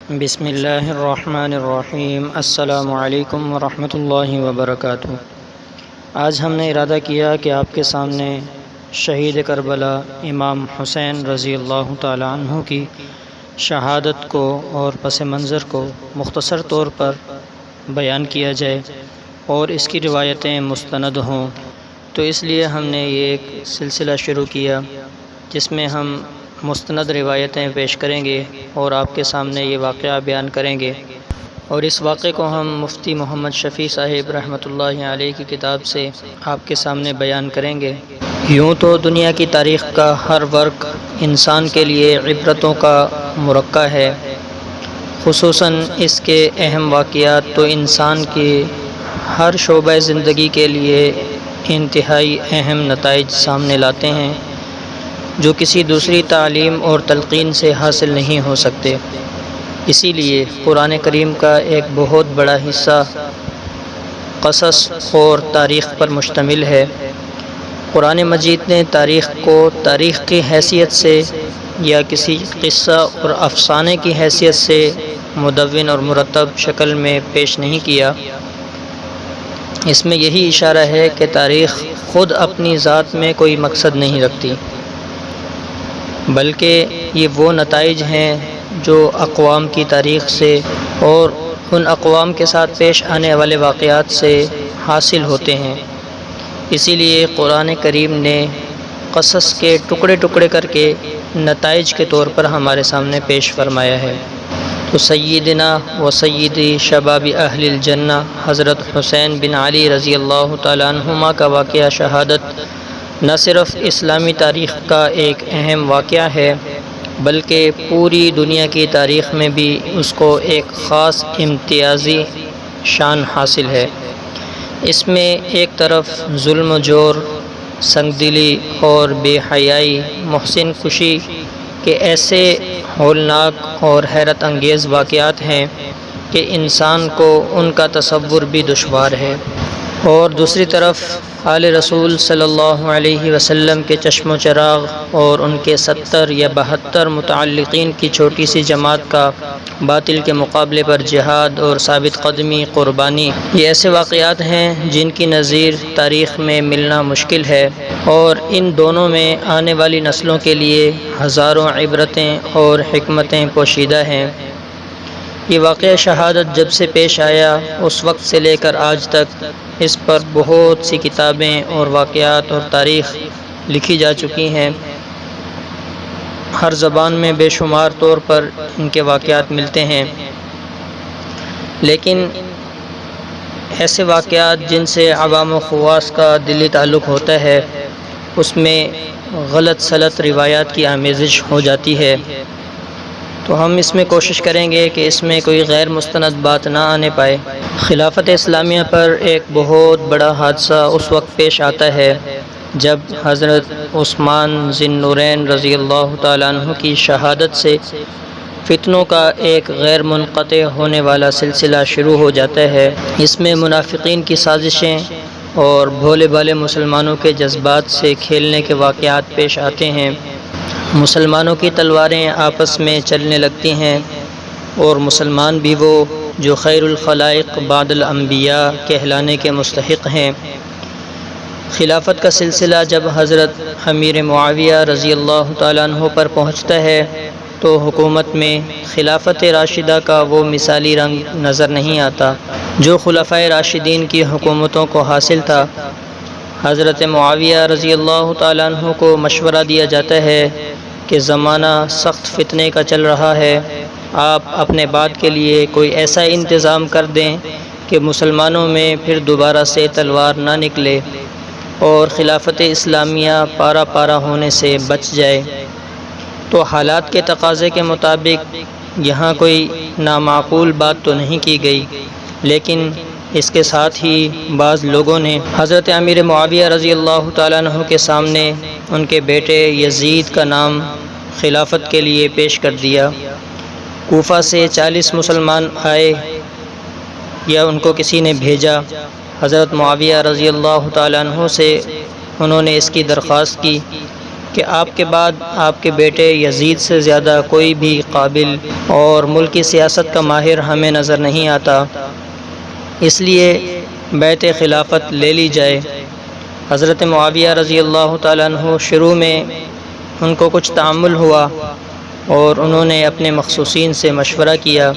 بسم اللہ الرحمن الرحیم۔ السلام علیکم ورحمۃ اللہ وبرکاتہ۔ آج ہم نے ارادہ کیا کہ آپ کے سامنے شہید کربلا امام حسین رضی اللہ تعالی عنہ کی شہادت کو اور پس منظر کو مختصر طور پر بیان کیا جائے اور اس کی روایتیں مستند ہوں، تو اس لیے ہم نے یہ ایک سلسلہ شروع کیا جس میں ہم مستند روایتیں پیش کریں گے اور آپ کے سامنے یہ واقعہ بیان کریں گے، اور اس واقعے کو ہم مفتی محمد شفیع صاحب رحمۃ اللہ علیہ کی کتاب سے آپ کے سامنے بیان کریں گے۔ یوں تو دنیا کی تاریخ کا ہر ورق انسان کے لیے عبرتوں کا مرقع ہے، خصوصاً اس کے اہم واقعات تو انسان کے ہر شعبہ زندگی کے لیے انتہائی اہم نتائج سامنے لاتے ہیں جو کسی دوسری تعلیم اور تلقین سے حاصل نہیں ہو سکتے۔ اسی لیے قرآن کریم کا ایک بہت بڑا حصہ قصص اور تاریخ پر مشتمل ہے۔ قرآن مجید نے تاریخ کو تاریخ کی حیثیت سے یا کسی قصہ اور افسانے کی حیثیت سے مدون اور مرتب شکل میں پیش نہیں کیا۔ اس میں یہی اشارہ ہے کہ تاریخ خود اپنی ذات میں کوئی مقصد نہیں رکھتی، بلکہ یہ وہ نتائج ہیں جو اقوام کی تاریخ سے اور ان اقوام کے ساتھ پیش آنے والے واقعات سے حاصل ہوتے ہیں۔ اسی لیے قرآن کریم نے قصص کے ٹکڑے ٹکڑے کر کے نتائج کے طور پر ہمارے سامنے پیش فرمایا ہے۔ تو سیدنا و سیدی شباب اہل الجنہ حضرت حسین بن علی رضی اللہ تعالیٰ عنہما کا واقعہ شہادت نہ صرف اسلامی تاریخ کا ایک اہم واقعہ ہے، بلکہ پوری دنیا کی تاریخ میں بھی اس کو ایک خاص امتیازی شان حاصل ہے۔ اس میں ایک طرف ظلم و جور، سنگ دلی اور بے حیائی، محسن کشی کے ایسے ہولناک اور حیرت انگیز واقعات ہیں کہ انسان کو ان کا تصور بھی دشوار ہے، اور دوسری طرف آل رسول صلی اللہ علیہ وسلم کے چشم و چراغ اور ان کے 70 یا 72 متعلقین کی چھوٹی سی جماعت کا باطل کے مقابلے پر جہاد اور ثابت قدمی، قربانی، یہ ایسے واقعات ہیں جن کی نظیر تاریخ میں ملنا مشکل ہے، اور ان دونوں میں آنے والی نسلوں کے لیے ہزاروں عبرتیں اور حکمتیں پوشیدہ ہیں۔ یہ واقعہ شہادت جب سے پیش آیا اس وقت سے لے کر آج تک اس پر بہت سی کتابیں اور واقعات اور تاریخ لکھی جا چکی ہیں۔ ہر زبان میں بے شمار طور پر ان کے واقعات ملتے ہیں، لیکن ایسے واقعات جن سے عوام و خواص کا دلی تعلق ہوتا ہے اس میں غلط سلط روایات کی آمیزش ہو جاتی ہے۔ تو ہم اس میں کوشش کریں گے کہ اس میں کوئی غیر مستند بات نہ آنے پائے۔ خلافت اسلامیہ پر ایک بہت بڑا حادثہ اس وقت پیش آتا ہے جب حضرت عثمان ذی النورین رضی اللہ تعالیٰ عنہ کی شہادت سے فتنوں کا ایک غیر منقطع ہونے والا سلسلہ شروع ہو جاتا ہے۔ اس میں منافقین کی سازشیں اور بھولے بھالے مسلمانوں کے جذبات سے کھیلنے کے واقعات پیش آتے ہیں۔ مسلمانوں کی تلواریں آپس میں چلنے لگتی ہیں، اور مسلمان بھی وہ جو خیر الخلائق بعد الانبیاء کہلانے کے مستحق ہیں۔ خلافت کا سلسلہ جب حضرت امیر معاویہ رضی اللہ تعالیٰ عنہ پر پہنچتا ہے تو حکومت میں خلافت راشدہ کا وہ مثالی رنگ نظر نہیں آتا جو خلفائے راشدین کی حکومتوں کو حاصل تھا۔ حضرت معاویہ رضی اللہ تعالیٰ عنہ کو مشورہ دیا جاتا ہے کہ زمانہ سخت فتنے کا چل رہا ہے، آپ اپنے بعد کے لیے کوئی ایسا انتظام کر دیں کہ مسلمانوں میں پھر دوبارہ سے تلوار نہ نکلے اور خلافت اسلامیہ پارا پارا ہونے سے بچ جائے۔ تو حالات کے تقاضے کے مطابق یہاں کوئی نامعقول بات تو نہیں کی گئی، لیکن اس کے ساتھ ہی بعض لوگوں نے حضرت امیر معاویہ رضی اللہ تعالیٰ عنہ کے سامنے ان کے بیٹے یزید کا نام خلافت کے لیے پیش کر دیا۔ کوفہ سے 40 مسلمان آئے یا ان کو کسی نے بھیجا، حضرت معاویہ رضی اللہ تعالیٰ عنہ سے انہوں نے اس کی درخواست کی کہ آپ کے بعد آپ کے بیٹے یزید سے زیادہ کوئی بھی قابل اور ملکی سیاست کا ماہر ہمیں نظر نہیں آتا، اس لیے بیعت خلافت لے لی جائے۔ حضرت معاویہ رضی اللہ تعالیٰ عنہ شروع میں ان کو کچھ تعامل ہوا اور انہوں نے اپنے مخصوصین سے مشورہ کیا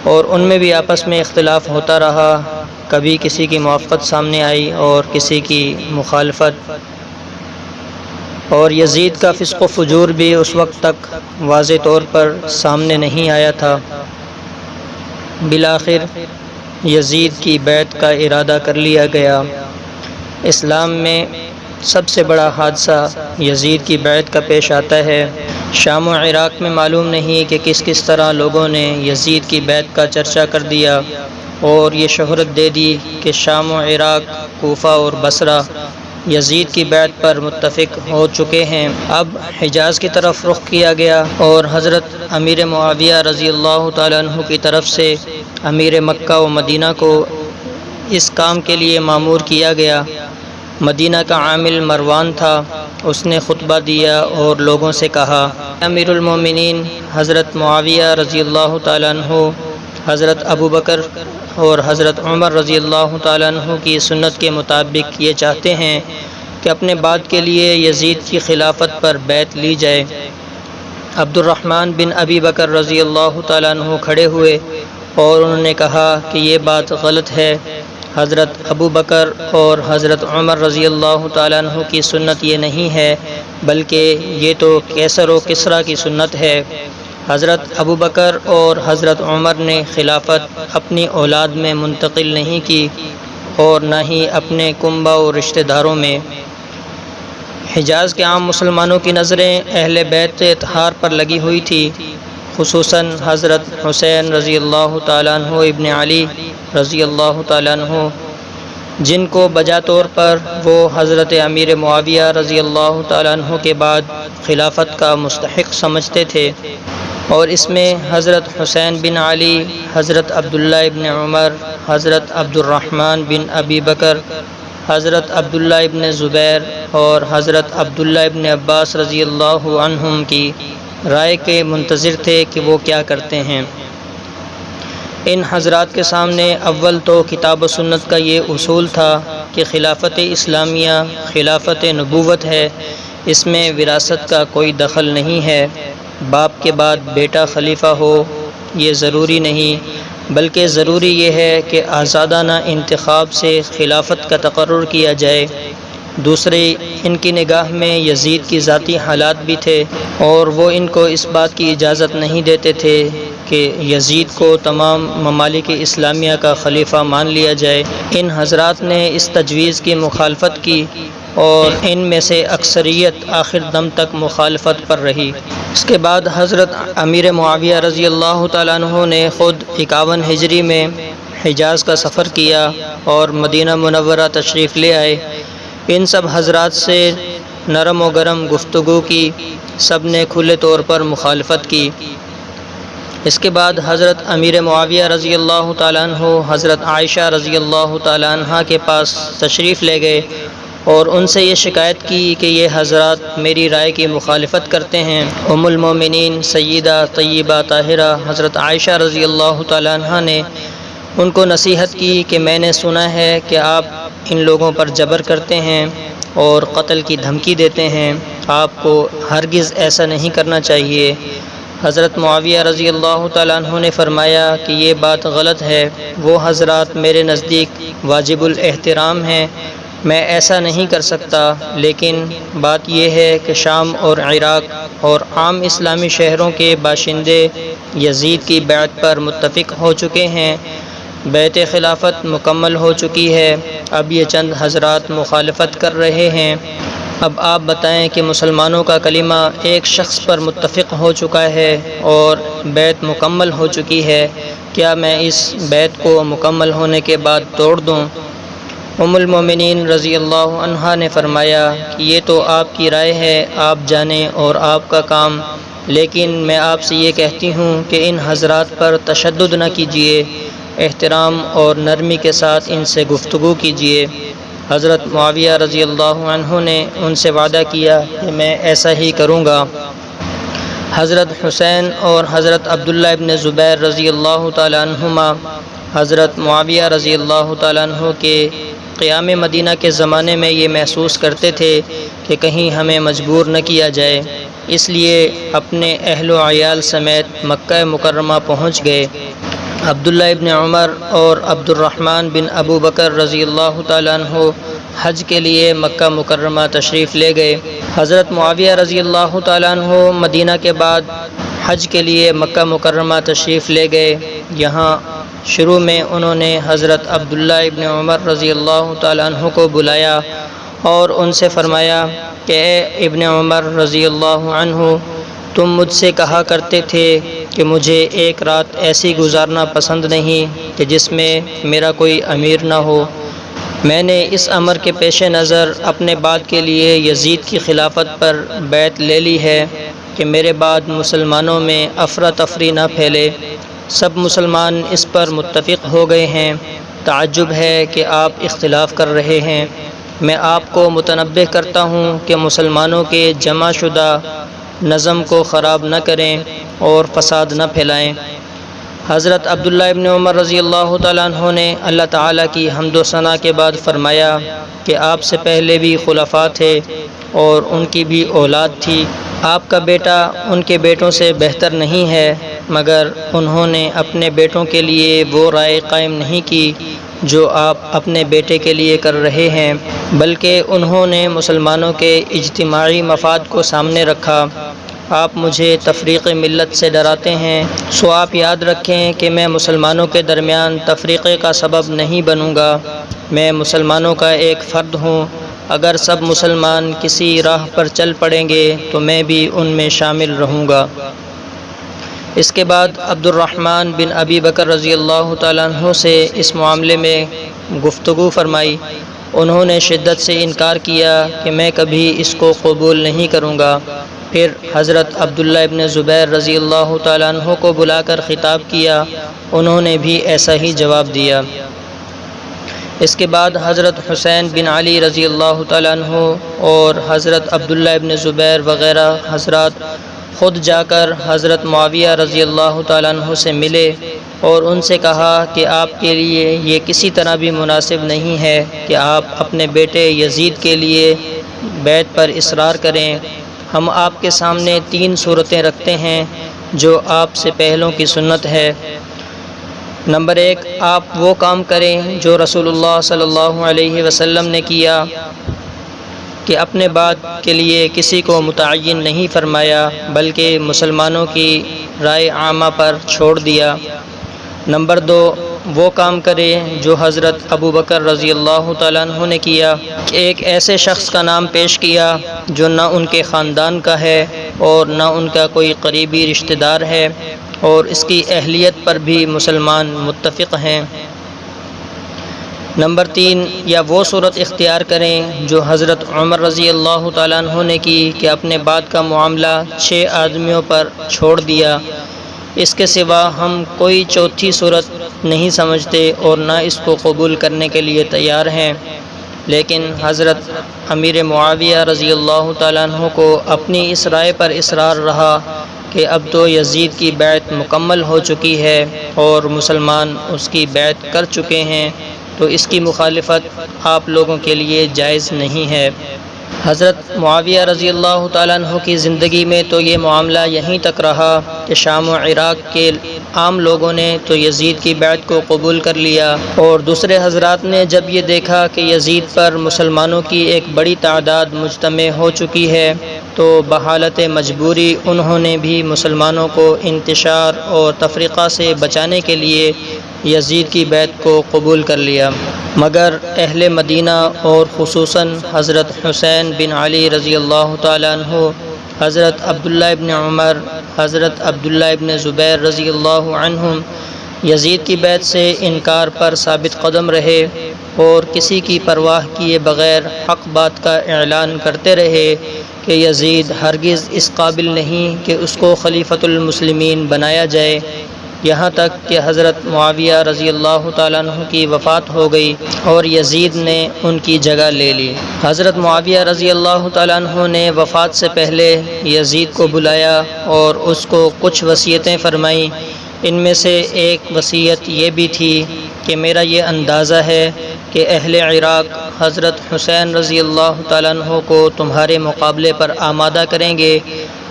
اور ان میں بھی آپس میں اختلاف ہوتا رہا، کبھی کسی کی موافقت سامنے آئی اور کسی کی مخالفت، اور یزید کا فسق و فجور بھی اس وقت تک واضح طور پر سامنے نہیں آیا تھا۔ بالآخر یزید کی بیعت کا ارادہ کر لیا گیا۔ اسلام میں سب سے بڑا حادثہ یزید کی بیعت کا پیش آتا ہے۔ شام و عراق میں معلوم نہیں کہ کس کس طرح لوگوں نے یزید کی بیعت کا چرچا کر دیا اور یہ شہرت دے دی کہ شام و عراق، کوفہ اور بصرہ یزید کی بیعت پر متفق ہو چکے ہیں۔ اب حجاز کی طرف رخ کیا گیا اور حضرت امیر معاویہ رضی اللہ تعالیٰ عنہ کی طرف سے امیر مکہ و مدینہ کو اس کام کے لیے مامور کیا گیا۔ مدینہ کا عامل مروان تھا، اس نے خطبہ دیا اور لوگوں سے کہا، امیر المومنین حضرت معاویہ رضی اللہ تعالیٰ عنہ حضرت ابوبکر اور حضرت عمر رضی اللہ تعالیٰ عنہ کی سنت کے مطابق یہ چاہتے ہیں کہ اپنے بعد کے لیے یزید کی خلافت پر بیعت لی جائے۔ عبد الرحمن بن ابی بکر رضی اللہ تعالیٰ عنہ کھڑے ہوئے اور انہوں نے کہا کہ یہ بات غلط ہے، حضرت ابو بکر اور حضرت عمر رضی اللہ تعالیٰ عنہ کی سنت یہ نہیں ہے، بلکہ یہ تو کیسر و کسریٰ کی سنت ہے۔ حضرت ابو بکر اور حضرت عمر نے خلافت اپنی اولاد میں منتقل نہیں کی اور نہ ہی اپنے کنبہ و رشتہ داروں میں۔ حجاز کے عام مسلمانوں کی نظریں اہل بیت اطہار پر لگی ہوئی تھی، خصوصاً حضرت حسین رضی اللہ تعالیٰ عنہ ابن علی رضی اللہ تعالیٰ عنہ، جن کو بجا طور پر وہ حضرت امیر معاویہ رضی اللہ تعالیٰ عنہ کے بعد خلافت کا مستحق سمجھتے تھے، اور اس میں حضرت حسین بن علی، حضرت عبداللہ ابن عمر، حضرت عبد الرحمن بن ابی بکر، حضرت عبداللہ ابن زبیر اور حضرت عبداللہ ابن عباس رضی اللہ عنہم کی رائے کے منتظر تھے کہ وہ کیا کرتے ہیں۔ ان حضرات کے سامنے اول تو کتاب و سنت کا یہ اصول تھا کہ خلافت اسلامیہ خلافت نبوت ہے، اس میں وراثت کا کوئی دخل نہیں ہے، باپ کے بعد بیٹا خلیفہ ہو یہ ضروری نہیں، بلکہ ضروری یہ ہے کہ آزادانہ انتخاب سے خلافت کا تقرر کیا جائے۔ دوسرے، ان کی نگاہ میں یزید کی ذاتی حالات بھی تھے اور وہ ان کو اس بات کی اجازت نہیں دیتے تھے کہ یزید کو تمام ممالک اسلامیہ کا خلیفہ مان لیا جائے۔ ان حضرات نے اس تجویز کی مخالفت کی اور ان میں سے اکثریت آخر دم تک مخالفت پر رہی۔ اس کے بعد حضرت امیر معاویہ رضی اللہ تعالیٰ عنہ نے خود 51 ہجری میں حجاز کا سفر کیا اور مدینہ منورہ تشریف لے آئے۔ ان سب حضرات سے نرم و گرم گفتگو کی، سب نے کھلے طور پر مخالفت کی۔ اس کے بعد حضرت امیر معاویہ رضی اللہ تعالیٰ عنہ حضرت عائشہ رضی اللہ تعالیٰ عنہ کے پاس تشریف لے گئے اور ان سے یہ شکایت کی کہ یہ حضرات میری رائے کی مخالفت کرتے ہیں۔ ام المومنین سیدہ طیبہ طاہرہ حضرت عائشہ رضی اللہ تعالیٰ عنہ نے ان کو نصیحت کی کہ میں نے سنا ہے کہ آپ ان لوگوں پر جبر کرتے ہیں اور قتل کی دھمکی دیتے ہیں، آپ کو ہرگز ایسا نہیں کرنا چاہیے۔ حضرت معاویہ رضی اللہ تعالیٰ عنہ نے فرمایا کہ یہ بات غلط ہے، وہ حضرات میرے نزدیک واجب الاحترام ہیں، میں ایسا نہیں کر سکتا، لیکن بات یہ ہے کہ شام اور عراق اور عام اسلامی شہروں کے باشندے یزید کی بیعت پر متفق ہو چکے ہیں، بیعت خلافت مکمل ہو چکی ہے، اب یہ چند حضرات مخالفت کر رہے ہیں۔ اب آپ بتائیں کہ مسلمانوں کا کلمہ ایک شخص پر متفق ہو چکا ہے اور بیعت مکمل ہو چکی ہے، کیا میں اس بیعت کو مکمل ہونے کے بعد توڑ دوں؟ ام المومنین رضی اللہ عنہا نے فرمایا کہ یہ تو آپ کی رائے ہے، آپ جانیں اور آپ کا کام، لیکن میں آپ سے یہ کہتی ہوں کہ ان حضرات پر تشدد نہ کیجیے، احترام اور نرمی کے ساتھ ان سے گفتگو کیجیے۔ حضرت معاویہ رضی اللہ عنہ نے ان سے وعدہ کیا کہ میں ایسا ہی کروں گا۔ حضرت حسین اور حضرت عبداللہ ابن زبیر رضی اللہ تعالیٰ عنہما حضرت معاویہ رضی اللہ تعالیٰ عنہ کے قیام مدینہ کے زمانے میں یہ محسوس کرتے تھے کہ کہیں ہمیں مجبور نہ کیا جائے، اس لیے اپنے اہل و عیال سمیت مکہ مکرمہ پہنچ گئے۔ عبداللہ ابن عمر اور عبد الرحمن بن ابو بکر رضی اللہ تعالیٰ عنہ حج کے لیے مکہ مکرمہ تشریف لے گئے۔ حضرت معاویہ رضی اللہ تعالیٰ عنہ مدینہ کے بعد حج کے لیے مکہ مکرمہ تشریف لے گئے۔ یہاں شروع میں انہوں نے حضرت عبداللہ ابن عمر رضی اللہ تعالیٰ عنہ کو بلایا اور ان سے فرمایا کہ اے ابن عمر رضی اللہ عنہ، تم مجھ سے کہا کرتے تھے کہ مجھے ایک رات ایسی گزارنا پسند نہیں کہ جس میں میرا کوئی امیر نہ ہو۔ میں نے اس امر کے پیش نظر اپنے بعد کے لیے یزید کی خلافت پر بیعت لے لی ہے کہ میرے بعد مسلمانوں میں افراتفری نہ پھیلے۔ سب مسلمان اس پر متفق ہو گئے ہیں، تعجب ہے کہ آپ اختلاف کر رہے ہیں۔ میں آپ کو متنبہ کرتا ہوں کہ مسلمانوں کے جمع شدہ نظم کو خراب نہ کریں اور فساد نہ پھیلائیں۔ حضرت عبداللہ ابن عمر رضی اللہ تعالیٰ عنہ نے اللہ تعالیٰ کی حمد و ثنا کے بعد فرمایا کہ آپ سے پہلے بھی خلفاء تھے اور ان کی بھی اولاد تھی۔ آپ کا بیٹا ان کے بیٹوں سے بہتر نہیں ہے، مگر انہوں نے اپنے بیٹوں کے لیے وہ رائے قائم نہیں کی جو آپ اپنے بیٹے کے لیے کر رہے ہیں، بلکہ انہوں نے مسلمانوں کے اجتماعی مفاد کو سامنے رکھا۔ آپ مجھے تفریق ملت سے ڈراتے ہیں، سو آپ یاد رکھیں کہ میں مسلمانوں کے درمیان تفریقے کا سبب نہیں بنوں گا۔ میں مسلمانوں کا ایک فرد ہوں، اگر سب مسلمان کسی راہ پر چل پڑیں گے تو میں بھی ان میں شامل رہوں گا۔ اس کے بعد عبد الرحمن بن ابی بکر رضی اللہ تعالیٰ عنہ سے اس معاملے میں گفتگو فرمائی۔ انہوں نے شدت سے انکار کیا کہ میں کبھی اس کو قبول نہیں کروں گا۔ پھر حضرت عبداللہ ابن زبیر رضی اللہ تعالیٰ عنہ کو بلا کر خطاب کیا، انہوں نے بھی ایسا ہی جواب دیا۔ اس کے بعد حضرت حسین بن علی رضی اللہ تعالیٰ عنہ اور حضرت عبداللہ ابن زبیر وغیرہ حضرات خود جا کر حضرت معاویہ رضی اللہ تعالیٰ عنہ سے ملے اور ان سے کہا کہ آپ کے لیے یہ کسی طرح بھی مناسب نہیں ہے کہ آپ اپنے بیٹے یزید کے لیے بیعت پر اصرار کریں۔ ہم آپ کے سامنے 3 صورتیں رکھتے ہیں جو آپ سے پہلوں کی سنت ہے۔ نمبر 1، آپ وہ کام کریں جو رسول اللہ صلی اللہ علیہ وسلم نے کیا کہ اپنے بعد کے لیے کسی کو متعین نہیں فرمایا بلکہ مسلمانوں کی رائے عامہ پر چھوڑ دیا۔ نمبر 2، وہ کام کریں جو حضرت ابو بکر رضی اللہ تعالیٰ عنہ نے کیا کہ ایک ایسے شخص کا نام پیش کیا جو نہ ان کے خاندان کا ہے اور نہ ان کا کوئی قریبی رشتہ دار ہے اور اس کی اہلیت پر بھی مسلمان متفق ہیں۔ نمبر 3، یا وہ صورت اختیار کریں جو حضرت عمر رضی اللہ تعالیٰ عنہ نے کی کہ اپنے بعد کا معاملہ 6 آدمیوں پر چھوڑ دیا۔ اس کے سوا ہم کوئی چوتھی صورت نہیں سمجھتے اور نہ اس کو قبول کرنے کے لیے تیار ہیں۔ لیکن حضرت امیر معاویہ رضی اللہ تعالیٰ عنہ کو اپنی اس رائے پر اصرار رہا کہ اب تو یزید کی بیعت مکمل ہو چکی ہے اور مسلمان اس کی بیعت کر چکے ہیں، تو اس کی مخالفت آپ لوگوں کے لیے جائز نہیں ہے۔ حضرت معاویہ رضی اللہ تعالیٰ عنہ کی زندگی میں تو یہ معاملہ یہیں تک رہا کہ شام و عراق کے عام لوگوں نے تو یزید کی بیعت کو قبول کر لیا، اور دوسرے حضرات نے جب یہ دیکھا کہ یزید پر مسلمانوں کی ایک بڑی تعداد مجتمع ہو چکی ہے تو بحالت مجبوری انہوں نے بھی مسلمانوں کو انتشار اور تفرقہ سے بچانے کے لیے یزید کی بیعت کو قبول کر لیا۔ مگر اہل مدینہ اور خصوصاً حضرت حسین بن علی رضی اللہ تعالیٰ عنہ، حضرت عبداللہ ابن عمر، حضرت عبداللہ ابن زبیر رضی اللہ عنہم یزید کی بیعت سے انکار پر ثابت قدم رہے اور کسی کی پرواہ کیے بغیر حق بات کا اعلان کرتے رہے کہ یزید ہرگز اس قابل نہیں کہ اس کو خلیفۃ المسلمین بنایا جائے۔ یہاں تک کہ حضرت معاویہ رضی اللہ تعالیٰ عنہ کی وفات ہو گئی اور یزید نے ان کی جگہ لے لی۔ حضرت معاویہ رضی اللہ تعالیٰ عنہ نے وفات سے پہلے یزید کو بلایا اور اس کو کچھ وصیتیں فرمائیں۔ ان میں سے ایک وصیت یہ بھی تھی کہ میرا یہ اندازہ ہے کہ اہل عراق حضرت حسین رضی اللہ تعالیٰ عنہ کو تمہارے مقابلے پر آمادہ کریں گے۔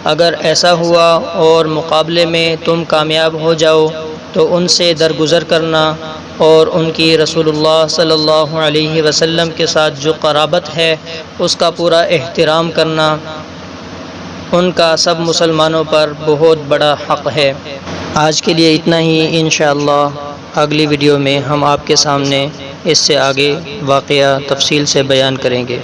اگر ایسا ہوا اور مقابلے میں تم کامیاب ہو جاؤ تو ان سے درگزر کرنا اور ان کی رسول اللہ صلی اللہ علیہ وسلم کے ساتھ جو قرابت ہے اس کا پورا احترام کرنا، ان کا سب مسلمانوں پر بہت بڑا حق ہے۔ آج کے لیے اتنا ہی، انشاءاللہ اگلی ویڈیو میں ہم آپ کے سامنے اس سے آگے واقعہ تفصیل سے بیان کریں گے۔